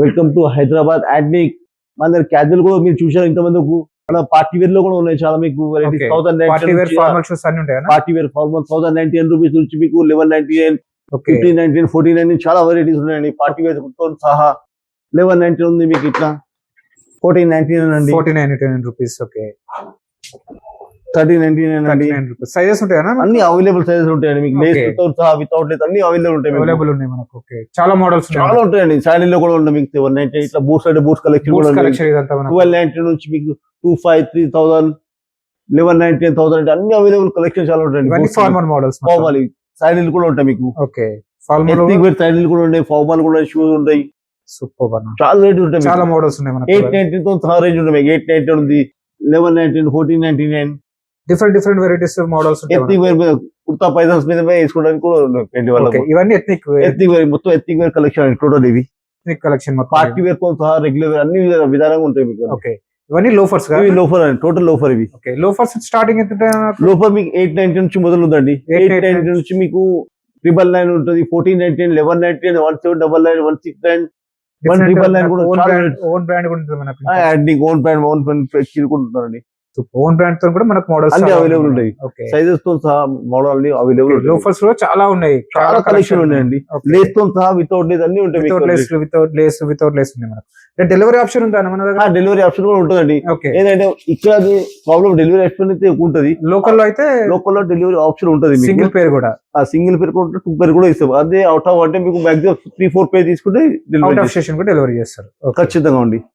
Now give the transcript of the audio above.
Welcome to Hyderabad యాడ్నిక్. మన దగ్గర casual కూడా మీరు చూసారు ఇంతమంది మన పార్టీ వేర్ లో కూడా ఉన్నాయి చాలా మీకు varieties. Party wear formal shoes అన్ని ఉంటాయి. పార్టీ వేర్ ఫార్మల్ 1099 రూపీస్ నుంచి మీకు 1199, 1599, 1499 చాలా వెరైటీస్ ఉన్నాయండి. పార్టీ వేర్ తో సహా 1199 ఉంది మీకు, ఇట్లా 1499 అండి, 1499 రూపీస్. ఓకే, 1399 అండి. సైజెస్ ఉంటాయా? అన్ని అవైలబుల్ సైజెస్ ఉంటాయండి మీకు, లేస్ తో సహా వితౌట్ లేస్ అన్ని అవైలబుల్ ఉంటాయి. అవైలబుల్ ఉన్నాయి మనకు. ఓకే, చాలా మోడల్స్ చాలా ఉంటాయండి. శారీలో కూడా ఉంటాయి మీకు 790, ఇట్లా బూట్స్ కలెక్షన్ కూడా 1290 నుంచి మీకు 2500, 3000, 1190, 1000 అన్ని అవైలబుల్ కలెక్షన్ చాలా ఉంటాయండి. ఫార్మల్ మోడల్స్, ఫార్మల్ శారీలు కూడా ఉంటాయి మీకు. ఓకే, ఎథ్నిక్ వేర్ శారీలు కూడా ఉంటాయి, ఫార్మల్ కూడా షూస్ ఉంటాయి. సూపర్, చాలా రేట్ ఉంటాయి, చాలా మోడల్స్ ఉన్నాయి మనకు. 890 తో సహా రేంజ్ ఉంటాయి మీకు. 890 ఉంది, 1190, 1499, డిఫరెంట్ వెరైటీస్ మోడల్స్ ఉంటాయి. ఎథ్నిక్ వేర్ కుర్తా పైజామ్స్ మీద వేసుకోవడానికి కూడా ఉన్నాయి. ఇవన్నీ ఎథ్నిక్ వేర్ మొత్తం ఎథ్నిక్ వేర్ కలెక్షన్ టోటల్. ఇవి ఎథ్నిక్ కలెక్షన్ మొత్తం, పార్టీ వేర్ తో సహా రెగ్యులర్ వేర్ అన్ని విధానంగా ఉంటాయి మీకు. ఓకే, ఇవన్నీ లోఫర్స్. ఇవి లోఫర్ అండి, టోటల్ లోఫర్. ఇవి ఓకే, లోఫర్స్ స్టార్టింగ్ ఎంత? లోఫర్ మీకు 890 నుంచి మొదలు ఉందండి. 890 నుంచి మీకు 999 ఉంటుంది, 1499, 1199, 1799, 169, 1999 కూడా ఓన్ బ్రాండ్ కూడా ఉంటుంది మనకు. ఓన్ బ్రాండ్ ఉంటుందండి. ఓన్ బ్రాండ్ తో కూడా మనకు మోడల్స్ అన్ని అవైలబుల్ ఉంటాయి. సైజెస్ తో సహా మోడల్ అన్ని అవైలబుల్. లోఫర్స్ లో చాలా ఉన్నాయి, చాలా కలెక్షన్ ఉన్నాయండి. లేస్ తో సహా వితౌట్ లేస్ అన్ని ఉంటాయి. వితౌట్ లేస్ ఉంది మనకు. డెలివరీ ఆప్షన్ ఉందా మన దగ్గర? డెలివరీ ఆప్షన్ కూడా ఉంటుందండి. ఏంటంటే ఇక్కడ ప్రాబ్లం డెలివరీ ఆప్షన్ అయితే ఎక్కువ ఉంటుంది. లోకల్ లో అయితే డెలివరీ ఆప్షన్ ఉంటుంది. సింగిల్ పేరు కూడా, సింగిల్ పేరు కూడా 2 పేరు కూడా ఇస్తాం. అదే అవుట్ ఆఫ్ అంటే మీకు మాక్సిమం 3-4 పేరు తీసుకుంటే అవుట్ ఆఫ్ స్టేషన్ కూడా డెలివరీ చేస్తారు. ఖచ్చితంగా అండి.